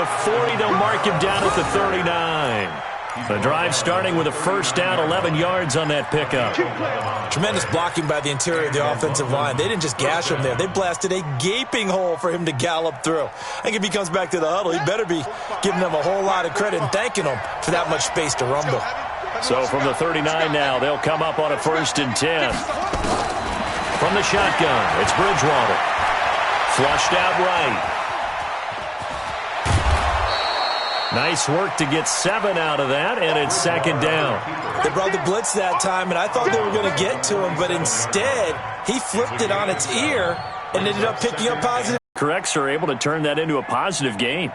The 40, they'll mark him down at the 39. The drive starting with a first down, 11 yards on that pickup. Tremendous blocking by the interior of the offensive line. They didn't just gash him there. They blasted a gaping hole for him to gallop through. I think if he comes back to the huddle, he better be giving them a whole lot of credit and thanking them for that much space to rumble. So from the 39 now, they'll come up on a 1st and 10. From the shotgun, it's Bridgewater. Flushed out right. Nice work to get 7 out of that, and it's 2nd down. They brought the blitz that time, and I thought they were going to get to him, but instead, he flipped it on its ear and ended up picking up positive. Correct, sir, able to turn that into a positive gain.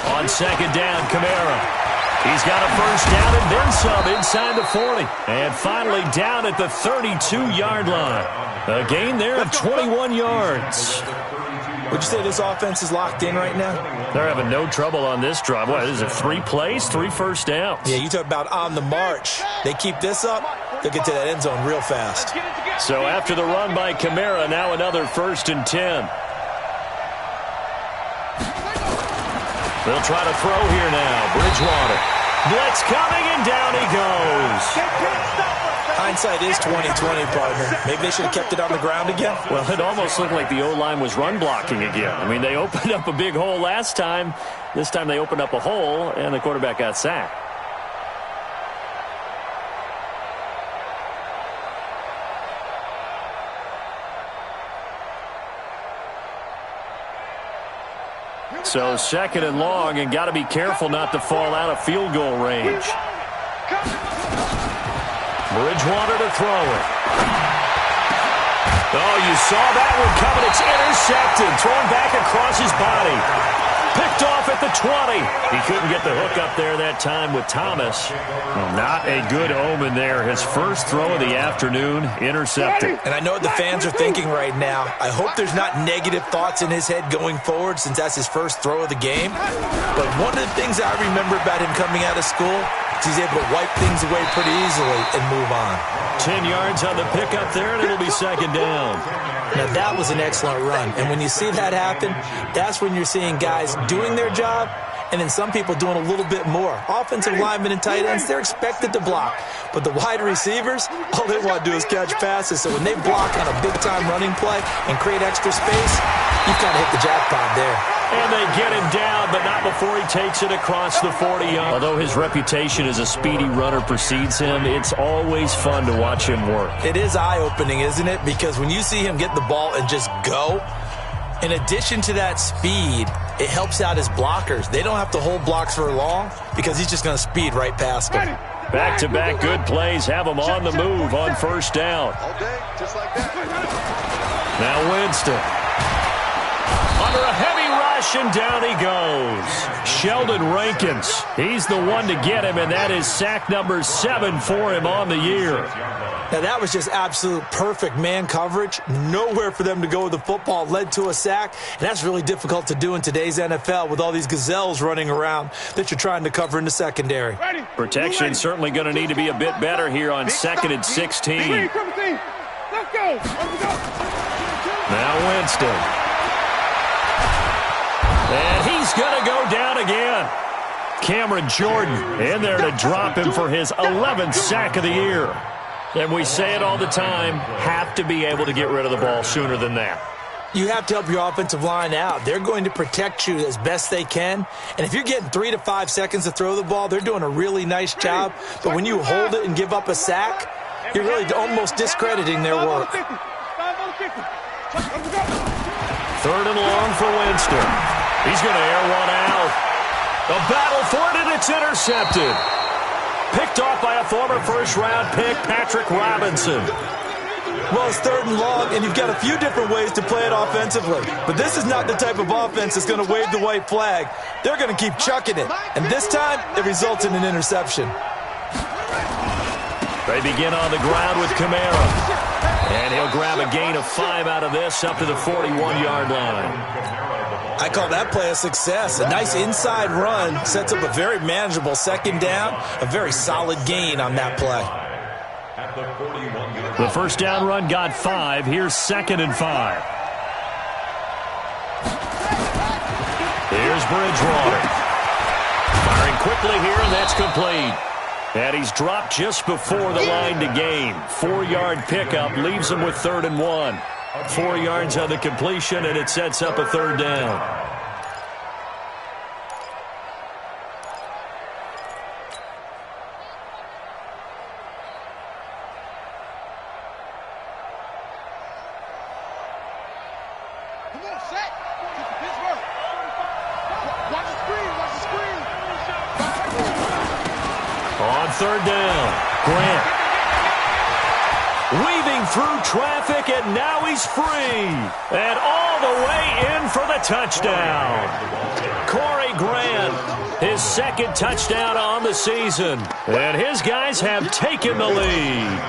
On 2nd down, Kamara. He's got a first down and then some inside the 40. And finally down at the 32-yard line. A gain there of 21 yards. Would you say this offense is locked in right now? They're having no trouble on this drive. What is it, 3 plays, 3 first downs? Yeah, you talk about on the march. They keep this up, they'll get to that end zone real fast. So after the run by Kamara, now another 1st and 10. They'll try to throw here now. Bridgewater. Blitz coming, and down he goes. Hindsight is 20/20, partner. Maybe they should have kept it on the ground again. Well, it almost looked like the O-line was run blocking again. I mean, they opened up a big hole last time. This time they opened up a hole, and the quarterback got sacked. So 2nd and long, and got to be careful not to fall out of field goal range. Bridgewater to throw it. Oh, you saw that one coming. It's intercepted. Thrown back across his body. Picked off at the 20. He couldn't get the hook up there that time with Thomas. Well, not a good omen there. His first throw of the afternoon, intercepted. And I know what the fans are thinking right now. I hope there's not negative thoughts in his head going forward since that's his first throw of the game. But one of the things I remember about him coming out of school is he's able to wipe things away pretty easily and move on. 10 yards on the pickup there, and it'll be 2nd down. Now, that was an excellent run. And when you see that happen, that's when you're seeing guys doing their job and then some people doing a little bit more. Offensive linemen and tight ends, they're expected to block. But the wide receivers, all they want to do is catch passes. So when they block on a big-time running play and create extra space, you've kind of hit the jackpot there. And they get him down, but not before he takes it across the 40-yard. Although his reputation as a speedy runner precedes him, it's always fun to watch him work. It is eye-opening, isn't it? Because when you see him get the ball and just go, in addition to that speed, it helps out his blockers. They don't have to hold blocks for long because he's just going to speed right past them. Back-to-back good plays have him on the move on 1st down. All day, just like that. Now Winston. Under a heavy rush, and down he goes. Sheldon Rankins. He's the one to get him, and that is sack number 7 for him on the year. Now, that was just absolute perfect man coverage. Nowhere for them to go with the football. Led to a sack, and that's really difficult to do in today's NFL with all these gazelles running around that you're trying to cover in the secondary. Protection certainly going to need to be a bit better here on 2nd and 16. Let's go. Now Winston. And he's going to go down again. Cameron Jordan in there to drop him for his 11th sack of the year. And we say it all the time, have to be able to get rid of the ball sooner than that. You have to help your offensive line out. They're going to protect you as best they can. And if you're getting 3 to 5 seconds to throw the ball, they're doing a really nice job. But when you hold it and give up a sack, you're really almost discrediting their work. 3rd and long for Winston. He's going to air one out. A battle for it, and it's intercepted. Picked off by a former first-round pick, Patrick Robinson. Well, it's 3rd and long, and you've got a few different ways to play it offensively. But this is not the type of offense that's going to wave the white flag. They're going to keep chucking it. And this time, it results in an interception. They begin on the ground with Kamara. And he'll grab a gain of 5 out of this up to the 41-yard line. I call that play a success. A nice inside run sets up a very manageable second down, a very solid gain on that play. The first down run got 5. Here's 2nd and 5. Here's Bridgewater. Firing quickly here, and that's complete. And he's dropped just before the line to gain. 4-yard pickup leaves him with 3rd and 1. 4 yards on the completion, and it sets up a 3rd down. On 3rd down, Grant. Weaving through traffic, and now he's free. And all the way in for the touchdown. Corey Grant, his 2nd touchdown on the season. And his guys have taken the lead.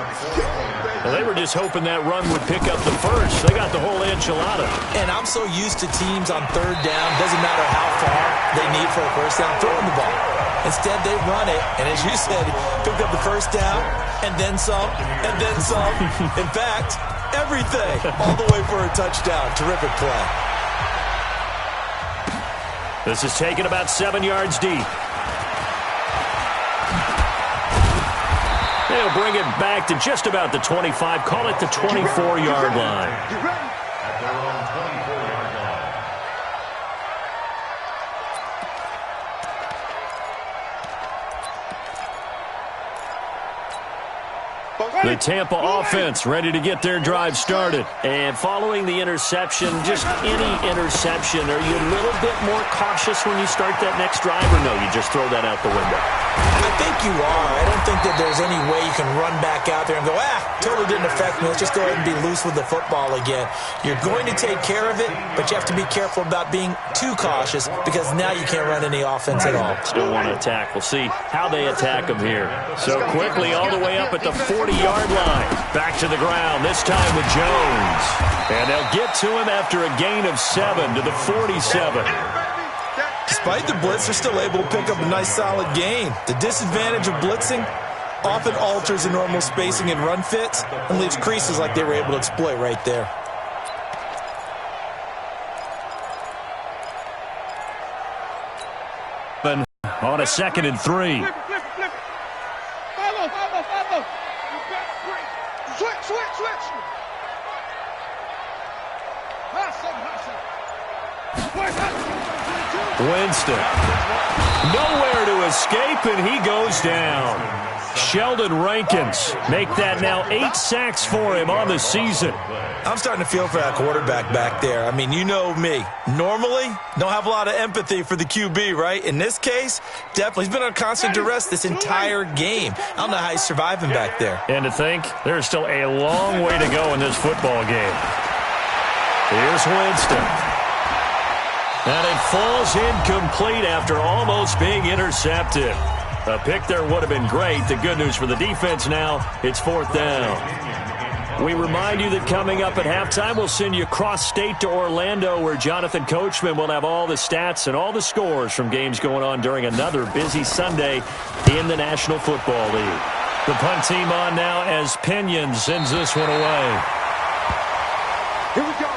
Well, they were just hoping that run would pick up the first. They got the whole enchilada. And I'm so used to teams on 3rd down, doesn't matter how far they need for a first down, throwing the ball. Instead, they run it, and as you said, pick up the first down, and then some, and then some. In fact, everything, all the way for a touchdown. Terrific play. This is taken about 7 yards deep. They'll bring it back to just about the 25, call it the 24-yard line. The Tampa offense ready to get their drive started. And following the interception, just any interception, are you a little bit more cautious when you start that next drive, or no, you just throw that out the window? I think you are. I don't think that there's any way you can run back out there and go, totally didn't affect me. Let's just go ahead and be loose with the football again. You're going to take care of it, but you have to be careful about being too cautious because now you can't run any offense at all. Still want to attack. We'll see how they attack them here. So quickly all the way up at the 40-yard line. Back to the ground, this time with Jones. And they'll get to him after a gain of 7 to the 47. Despite the blitz, they're still able to pick up a nice solid gain. The disadvantage of blitzing often alters the normal spacing and run fits and leaves creases like they were able to exploit right there. On a 2nd and 3. Follow. Switch. Winston. Nowhere to escape, and he goes down. Sheldon Rankins make that now 8 sacks for him on the season. I'm starting to feel for that quarterback back there. I mean, you know me. Normally, don't have a lot of empathy for the QB, right? In this case, definitely. He's been on constant duress this entire game. I don't know how he's surviving back there. And to think, there's still a long way to go in this football game. Here's Winston. And it falls incomplete after almost being intercepted. A pick there would have been great. The good news for the defense now, it's 4th down. We remind you that coming up at halftime, we'll send you cross-state to Orlando, where Jonathan Coachman will have all the stats and all the scores from games going on during another busy Sunday in the National Football League. The punt team on now as Pinion sends this one away. Here we go.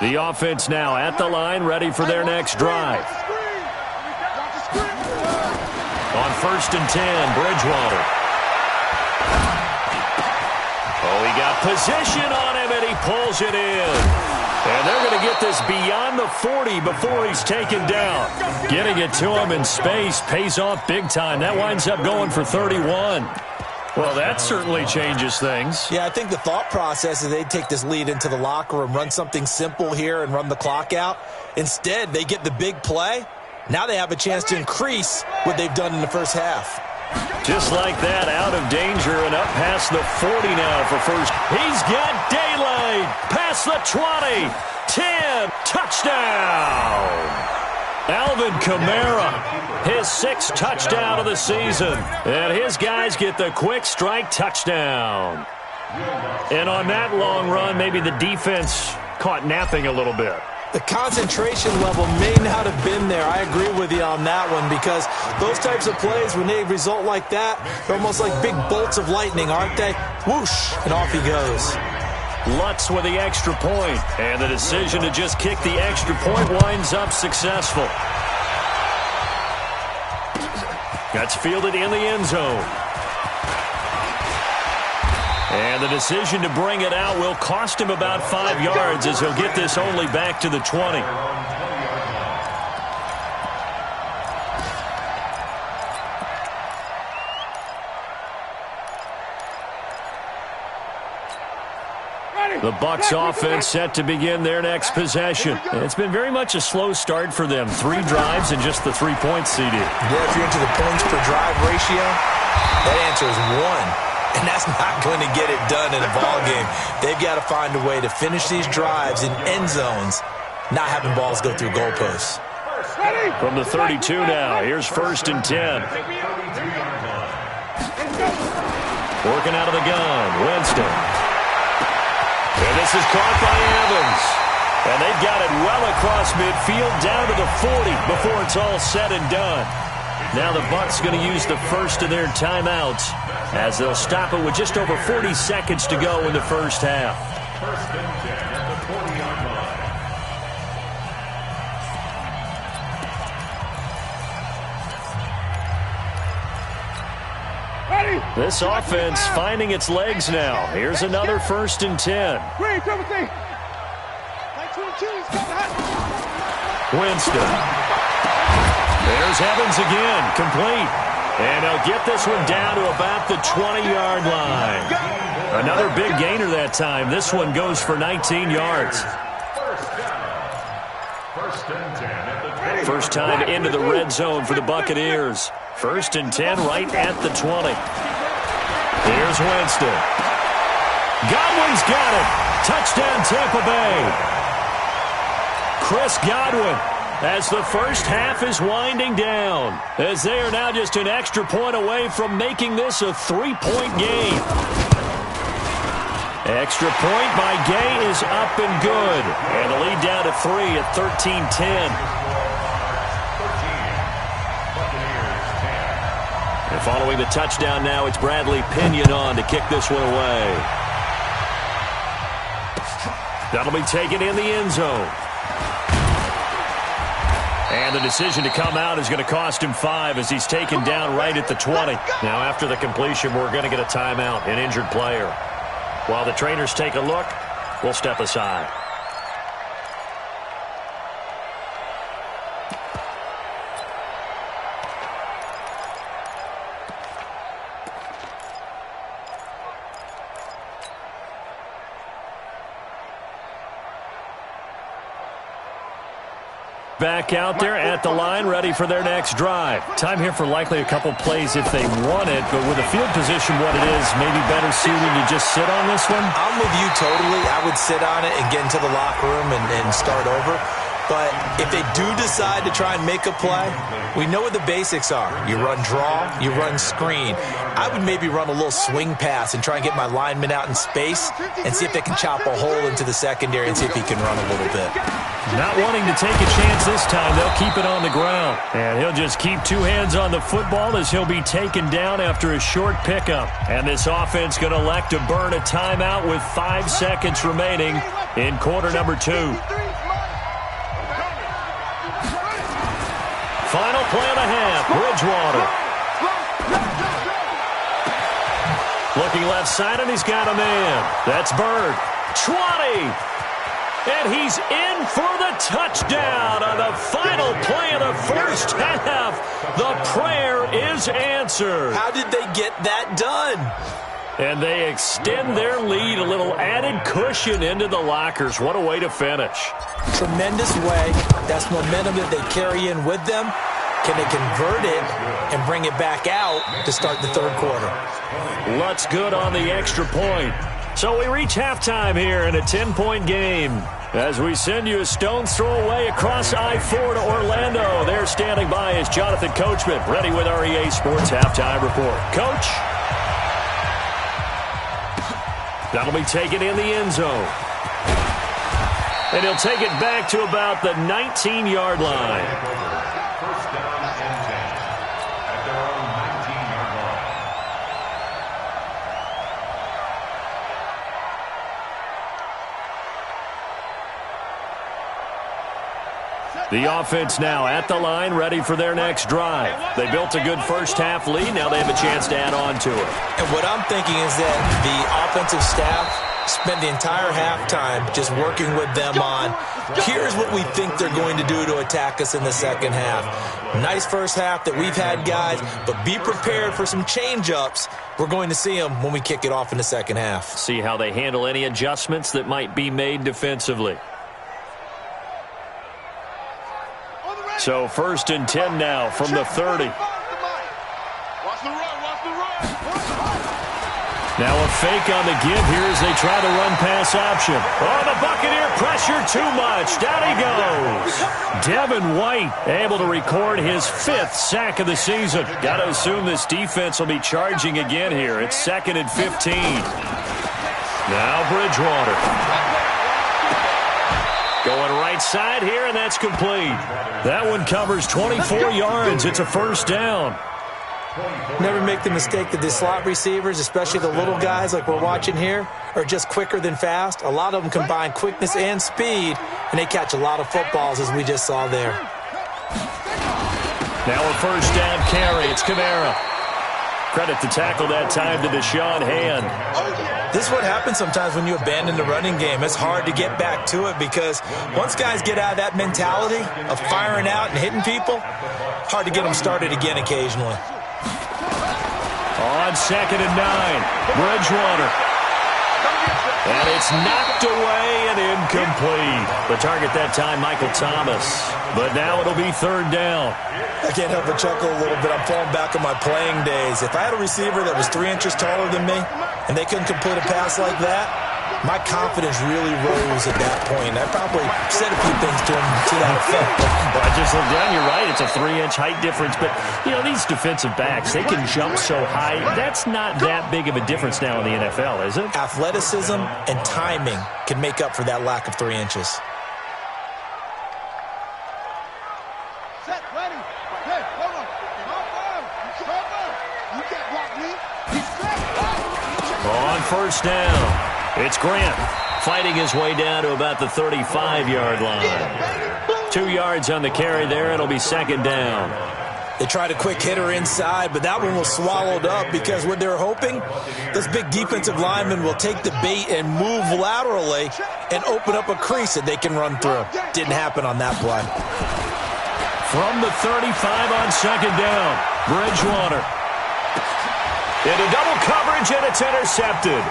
The offense now at the line, ready for their next drive. On 1st and 10, Bridgewater. Oh, he got position on him, and he pulls it in. And they're going to get this beyond the 40 before he's taken down. Getting it to him in space pays off big time. That winds up going for 31. Well, that certainly changes things. Yeah, I think the thought process is they'd take this lead into the locker room, run something simple here, and run the clock out. Instead, they get the big play. Now they have a chance to increase what they've done in the first half. Just like that, out of danger and up past the 40 now for first. He's got daylight. Past the 20. 10. Touchdown. Alvin Kamara, his 6th touchdown of the season. And his guys get the quick strike touchdown. And on that long run, maybe the defense caught napping a little bit. The concentration level may not have been there. I agree with you on that one, because those types of plays, when they result like that, they're almost like big bolts of lightning, aren't they? Whoosh, and off he goes. Lutz with the extra point, and the decision to just kick the extra point winds up successful. That's fielded in the end zone. And the decision to bring it out will cost him about 5 yards, as he'll get this only back to the 20. The Bucs offense set to begin their next possession. It's been very much a slow start for them. 3 drives and just the 3 points, CD. Yeah, if you're into the points per drive ratio, that answer is 1. And that's not going to get it done in a ball game. They've got to find a way to finish these drives in end zones, not having balls go through goalposts. From the 32 now, here's 1st and 10. Working out of the gun, Winston. And this is caught by Evans. And they've got it well across midfield, down to the 40 before it's all said and done. Now the Bucs going to use the first of their timeouts, as they'll stop it with just over 40 seconds to go in the first half. This offense finding its legs now. Here's another 1st and 10. Winston. There's Evans again, complete. And he'll get this one down to about the 20-yard line. Another big gainer that time. This one goes for 19 yards. First time into the red zone for the Buccaneers. 1st and 10 right at the 20. Here's Winston. Godwin's got it. Touchdown, Tampa Bay. Chris Godwin, as the first half is winding down, as they are now just an extra point away from making this a 3-point game. Extra point by Gay is up and good. And the lead down to 3 at 13-10. And following the touchdown now, it's Bradley Pinion on to kick this one away. That'll be taken in the end zone. And the decision to come out is going to cost him 5 as he's taken down right at the 20. Now after the completion, we're going to get a timeout, an injured player. While the trainers take a look, we'll step aside. Back out there at the line, ready for their next drive. Time here for likely a couple plays if they want it, but with the field position what it is, maybe better suited to just sit on this one? I'm with you totally. I would sit on it and get into the locker room and start over. But if they do decide to try and make a play, we know what the basics are. You run draw, you run screen. I would maybe run a little swing pass and try and get my lineman out in space and see if they can chop a hole into the secondary and see if he can run a little bit. Not wanting to take a chance this time, they'll keep it on the ground. And he'll just keep two hands on the football as he'll be taken down after a short pickup. And this offense going to elect to burn a timeout with 5 seconds remaining in quarter number 2. Final play of the half, Bridgewater. Looking left side, and he's got a man. That's Bird. 20. And he's in for the touchdown on the final play of the first half. The prayer is answered. How did they get that done? And they extend their lead, a little added cushion into the lockers. What a way to finish. Tremendous way. That's momentum that they carry in with them. Can they convert it and bring it back out to start the third quarter? Lutz good on the extra point. So we reach halftime here in a 10-point game. As we send you a stone's throw away across I-4 to Orlando. There standing by is Jonathan Coachman, ready with our EA Sports Halftime Report. Coach? That'll be taken in the end zone. And he'll take it back to about the 19-yard line. First down and 10 at their own 19-yard line. The offense now at the line, ready for their next drive. They built a good first-half lead. Now they have a chance to add on to it. And what I'm thinking is that the offensive staff spent the entire halftime just working with them on, here's what we think they're going to do to attack us in the second half. Nice first half that we've had, guys, but be prepared for some change-ups. We're going to see them when we kick it off in the second half. See how they handle any adjustments that might be made defensively. So 1st and 10 now from the 30. Watch the run, watch the run. Now a fake on the give here as they try to run pass option. Oh, the Buccaneer pressure too much. Down he goes. Devin White able to record his 5th sack of the season. Got to assume this defense will be charging again here. It's 2nd and 15. Now Bridgewater. Going right side here, and that's complete. That one covers 24 yards. It's a first down. Never make the mistake that the slot receivers, especially the little guys like we're watching here, are just quicker than fast. A lot of them combine quickness and speed, and they catch a lot of footballs, as we just saw there. Now a first down carry. It's Kamara. Credit the tackle that time to Deshaun Hand. This is what happens sometimes when you abandon the running game. It's hard to get back to it because once guys get out of that mentality of firing out and hitting people, hard to get them started again occasionally. On 2nd and 9, Bridgewater. And it's knocked away and incomplete. The target that time, Michael Thomas. But now it'll be 3rd down. I can't help but chuckle a little bit. I'm falling back on my playing days. If I had a receiver that was 3 inches taller than me and they couldn't complete a pass like that, my confidence really rose at that point. I probably said a few things to him to that effect. Well, I just looked down. You're right. It's a 3-inch height difference. But, you know, these defensive backs, they can jump so high. That's not that big of a difference now in the NFL, is it? Athleticism and timing can make up for that lack of 3 inches. Set, ready. Hey, hold on. You can't block me. He's set. On first down, it's Grant fighting his way down to about the 35-yard line. 2 yards on the carry there. It'll be 2nd down. They tried a quick hitter inside, but that one was swallowed up because what they're hoping, this big defensive lineman will take the bait and move laterally and open up a crease that they can run through. Didn't happen on that play. From the 35 on 2nd down, Bridgewater. Into double coverage, and it's intercepted.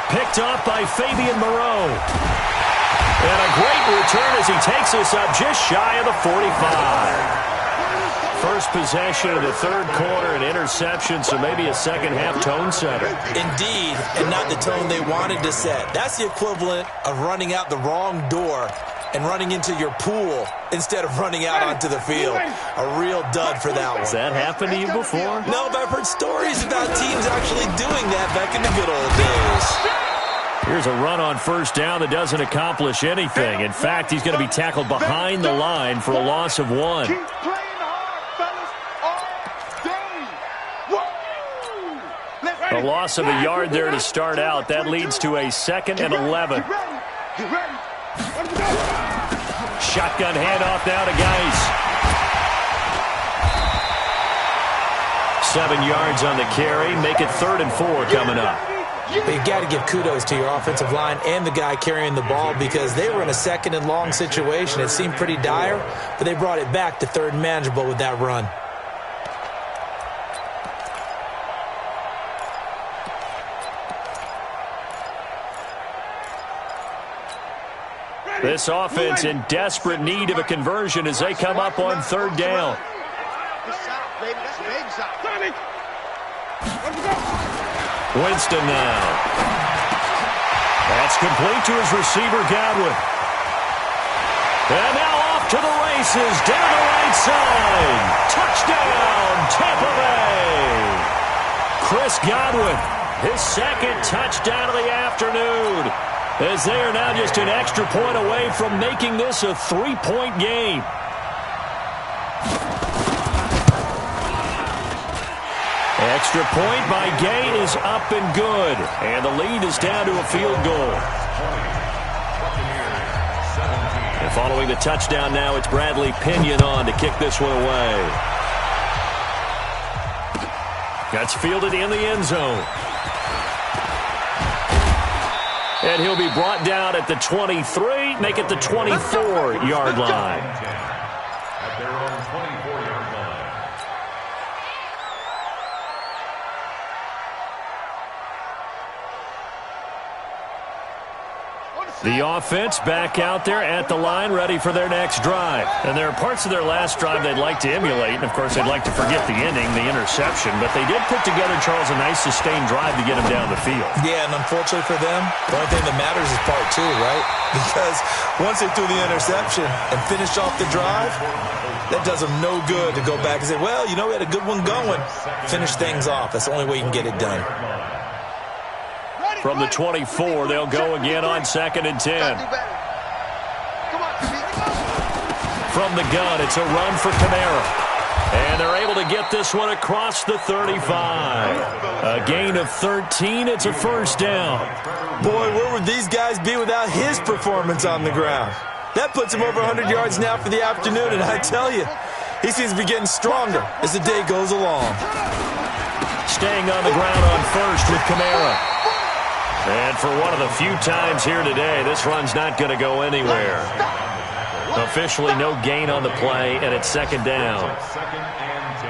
Picked off by Fabian Moreau. And a great return as he takes us up just shy of the 45. First possession of the third quarter, an interception, so maybe a second-half tone setter. Indeed, and not the tone they wanted to set. That's the equivalent of running out the wrong door and running into your pool instead of running out onto the field. A real dud for that one. Has that happened to you before? No, but I've heard stories about teams actually doing that back in the good old days. Here's a run on first down that doesn't accomplish anything. In fact, he's going to be tackled behind the line for a loss of 1. Keep playing hard, fellas, all day. A loss of a yard there to start out. That leads to a 2nd and 11. Shotgun handoff now to Geis. 7 yards on the carry. Make it 3rd and 4 coming up. But you've got to give kudos to your offensive line and the guy carrying the ball because they were in a 2nd and long situation. It seemed pretty dire, but they brought it back to 3rd and manageable with that run. This offense in desperate need of a conversion as they come up on 3rd down. Winston now. That's complete to his receiver, Godwin. And now off to the races, down the right side. Touchdown, Tampa Bay. Chris Godwin, his 2nd touchdown of the afternoon, as they are now just an extra point away from making this a 3-point game. Extra point by Gay is up and good. And the lead is down to a field goal. And following the touchdown now, it's Bradley Pinion on to kick this one away. That's fielded in the end zone. And he'll be brought down at the 23, make it the 24-yard line. At their own 24-yard line. The offense back out there at the line, ready for their next drive. And there are parts of their last drive they'd like to emulate. And, of course, they'd like to forget the ending, the interception. But they did put together, Charles, a nice sustained drive to get them down the field. Yeah, and unfortunately for them, the only thing that matters is part 2, right? Because once they threw the interception and finished off the drive, that does them no good to go back and say, well, you know, we had a good one going. Finish things off. That's the only way you can get it done. From the 24, they'll go again on 2nd and 10. From the gun, it's a run for Kamara. And they're able to get this one across the 35. A gain of 13. It's a first down. Boy, where would these guys be without his performance on the ground? That puts him over 100 yards now for the afternoon, and I tell you, he seems to be getting stronger as the day goes along. Staying on the ground on first with Kamara. And for one of the few times here today, this run's not going to go anywhere. Officially no gain on the play, and it's 2nd down. 2nd and 10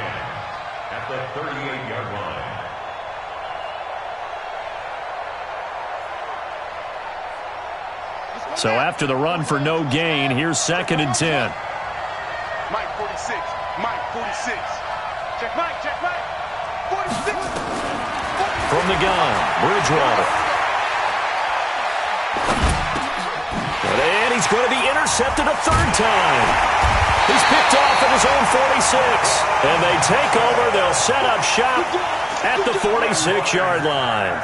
at the 38-yard line. So after the run for no gain, here's 2nd and 10. Mike 46. Mike 46. Check Mike. Check Mike. 46. From the gun, Bridgewater. And he's going to be intercepted a 3rd time. He's picked off at his own 46. And they take over. They'll set up shop at the 46-yard line.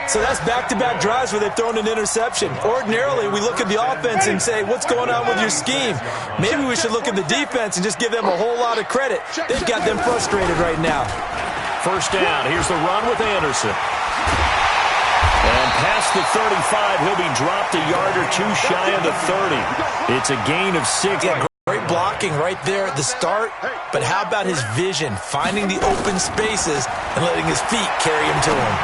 So that's back-to-back drives where they've thrown an interception. Ordinarily, we look at the offense and say, what's going on with your scheme? Maybe we should look at the defense and just give them a whole lot of credit. They've got them frustrated right now. First down. Here's the run with Anderson. And past the 35, he'll be dropped a yard or 2 shy of the 30. It's a gain of 6. Yeah, great blocking right there at the start. But how about his vision, finding the open spaces and letting his feet carry him to him?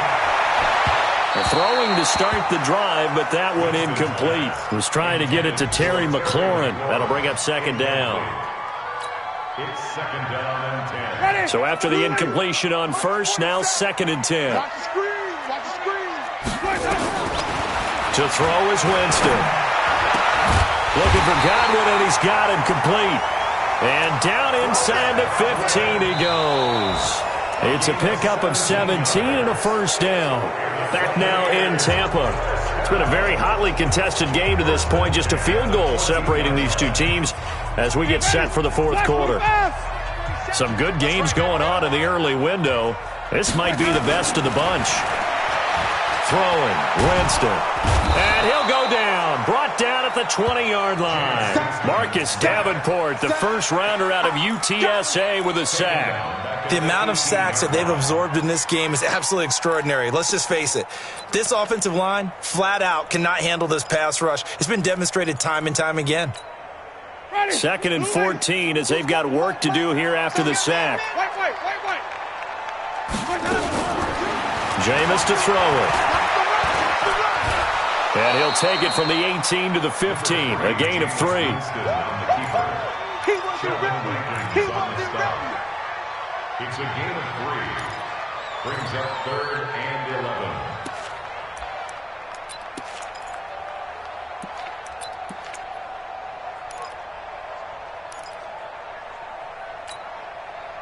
Throwing to start the drive, but that one incomplete. Was trying to get it to Terry McLaurin. That'll bring up 2nd down. It's 2nd down and 10. So after the incompletion on first, now 2nd and 10. Watch the screen. Watch the screen. To throw is Winston. Looking for Godwin, and he's got him complete. And down inside the 15 he goes. It's a pickup of 17 and a first down. Back now in Tampa. It's been a very hotly contested game to this point. Just a field goal separating these two teams as we get set for the 4th quarter. Some good games going on in the early window. This might be the best of the bunch. Throwing, Winston. And he'll go down. Brought down at the 20-yard line. Marcus Davenport, the first rounder out of UTSA with a sack. The amount of sacks that they've absorbed in this game is absolutely extraordinary. Let's just face it. This offensive line, flat out, cannot handle this pass rush. It's been demonstrated time and time again. 2nd and 14 as they've got work to do here after the sack. Jameis to throw it. And he'll take it from the 18 to the 15. A gain of 3. It's a gain of 3. Brings up 3rd and 11.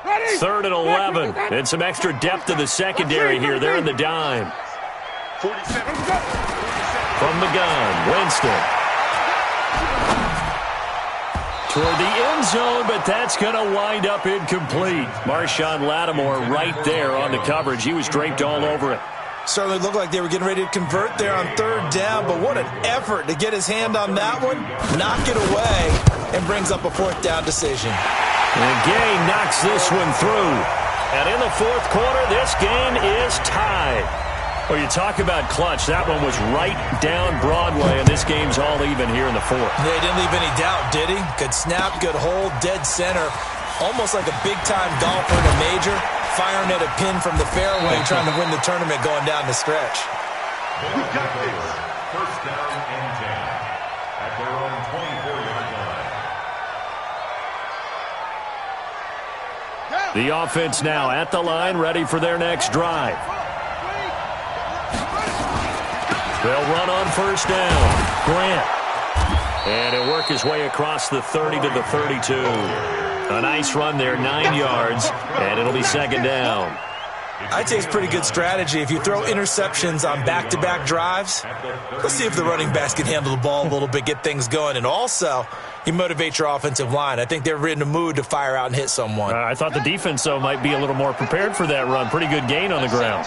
Ready? 3rd and 11. And some extra depth to the secondary here. They're in the dime. 47. From the gun, Winston. Toward the end zone, but that's going to wind up incomplete. Marshawn Lattimore right there on the coverage. He was draped all over it. Certainly looked like they were getting ready to convert there on 3rd down, but what an effort to get his hand on that one, knock it away, and brings up a 4th down decision. And Gay knocks this one through. And in the 4th quarter, this game is tied. Well, you talk about clutch. That one was right down Broadway, and this game's all even here in the 4th. Yeah, he didn't leave any doubt, did he? Good snap, good hold, dead center. Almost like a big-time golfer in a major, firing at a pin from the fairway, trying to win the tournament going down the stretch. We got this. 1st down and 10 at their own 24-yard line. The offense now at the line, ready for their next drive. They'll run on 1st down. Grant. And he'll work his way across the 30 to the 32. A nice run there, 9 yards, and it'll be 2nd down. I'd say it's pretty good strategy. If you throw interceptions on back-to-back drives, let's see if the running backs can handle the ball a little bit, get things going. And also, you motivate your offensive line. I think they're in the mood to fire out and hit someone. I thought the defense, though, might be a little more prepared for that run. Pretty good gain on the ground.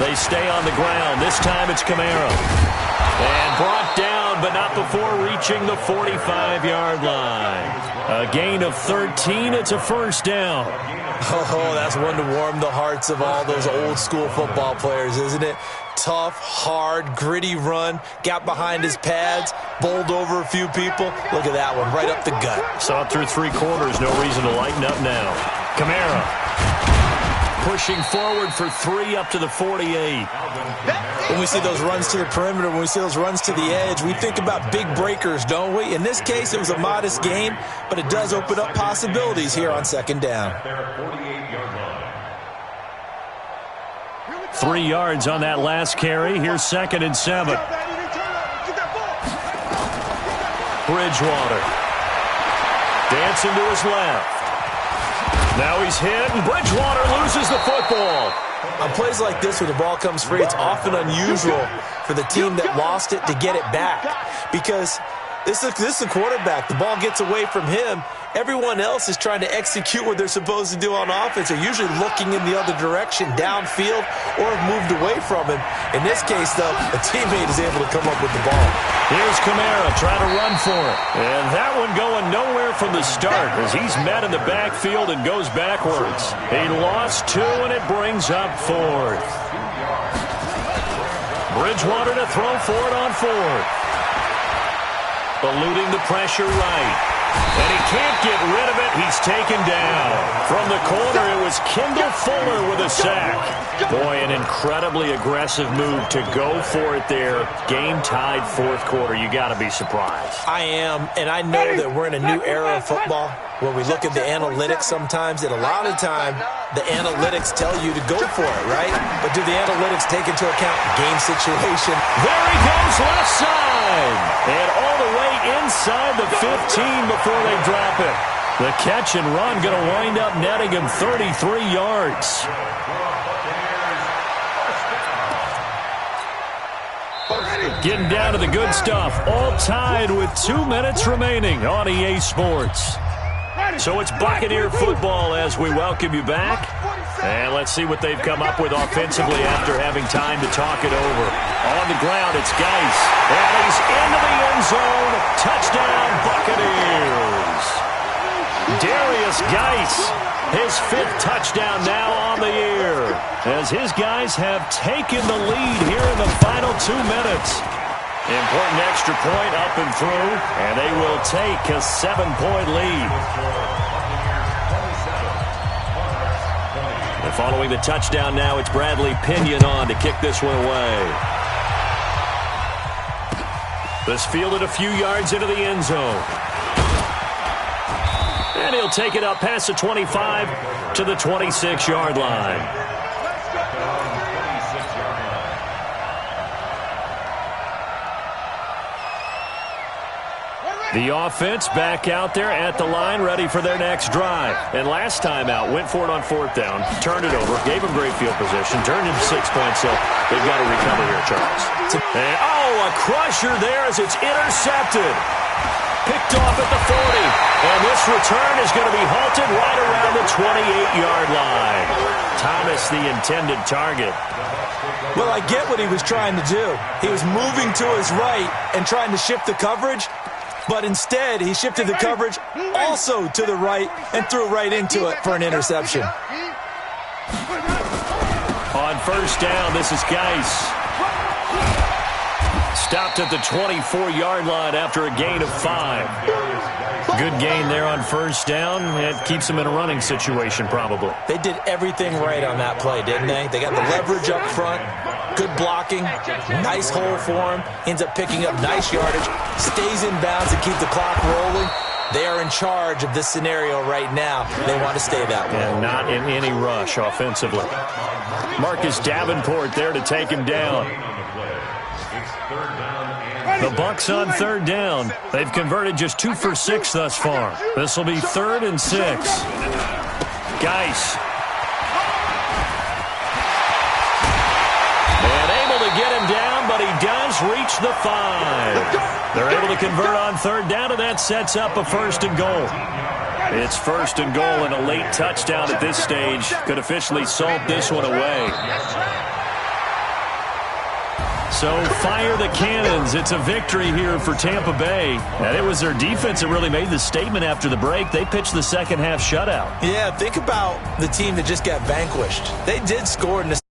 They stay on the ground. This time it's Kamara. And brought down, but not before reaching the 45-yard line. A gain of 13. It's a 1st down. Oh, that's one to warm the hearts of all those old-school football players, isn't it? Tough, hard, gritty run. Got behind his pads, bowled over a few people. Look at that one, right up the gut. Saw it through 3 quarters. No reason to lighten up now. Kamara. Pushing forward for 3 up to the 48. When we see those runs to the perimeter, when we see those runs to the edge, we think about big breakers, don't we? In this case, it was a modest gain, but it does open up possibilities here on 2nd down. 3 yards on that last carry. Here's 2nd and 7. Bridgewater. Dancing to his left. Now he's hit, and Bridgewater loses the football. On plays like this, when the ball comes free, it's often unusual for the team that lost it to get it back. Because this is the quarterback. The ball gets away from him. Everyone else is trying to execute what they're supposed to do on offense. They're usually looking in the other direction, downfield, or have moved away from him. In this case, though, a teammate is able to come up with the ball. Here's Kamara trying to run for it. And that one going nowhere from the start as he's met in the backfield and goes backwards. He lost 2, and it brings up 4th. Bridgewater to throw for it on 4th. Eluding the pressure right. And he can't get rid of it. He's taken down. From the corner, it was Kendall Fuller with a sack. Boy, an incredibly aggressive move to go for it there. Game-tied 4th quarter. You got to be surprised. I am, and I know that we're in a new era of football where we look at the analytics sometimes, and a lot of the time, the analytics tell you to go for it, right? But do the analytics take into account game situation? There he goes, left side. And all the way inside the 15 before they drop it. The catch and run going to wind up netting him 33 yards. Getting down to the good stuff. All tied with 2 minutes remaining on EA Sports. So it's Buccaneer football as we welcome you back. And let's see what they've come up with offensively after having time to talk it over. On the ground, it's Geis. And he's into the end zone. Touchdown, Buccaneers. Darius Geis, his 5th touchdown now on the year, as his guys have taken the lead here in the final 2 minutes. Important extra point up and through, and they will take a 7-point lead. And following the touchdown now, it's Bradley Pinion on to kick this one away. This fielded a few yards into the end zone. And he'll take it up past the 25 to the 26-yard line. The offense back out there at the line, ready for their next drive. And last time out, went for it on 4th down, turned it over, gave them great field position, turned into 6 points, so they've got to recover here, Charles. And, a crusher there as it's intercepted. Picked off at the 40. And this return is going to be halted right around the 28-yard line. Thomas, the intended target. Well, I get what he was trying to do. He was moving to his right and trying to shift the coverage. But instead, he shifted the coverage also to the right and threw right into it for an interception. On 1st down, this is Geis. Stopped at the 24-yard line after a gain of 5. Good gain there on 1st down. It keeps them in a running situation, probably. They did everything right on that play, didn't they? They got the leverage up front, good blocking, nice hole for him, ends up picking up nice yardage, stays in bounds to keep the clock rolling. They are in charge of this scenario right now. They want to stay that way. And not in any rush offensively. Marcus Davenport there to take him down. The Bucs on 3rd down. They've converted just 2 for 6 thus far. This will be 3rd and 6. Geis. And able to get him down, but he does reach the 5. They're able to convert on 3rd down, and that sets up a 1st and goal. It's 1st and goal, and a late touchdown at this stage could officially salt this one away. So fire the cannons. It's a victory here for Tampa Bay. And it was their defense that really made the statement after the break. They pitched the second half shutout. Yeah, think about the team that just got vanquished. They did score in the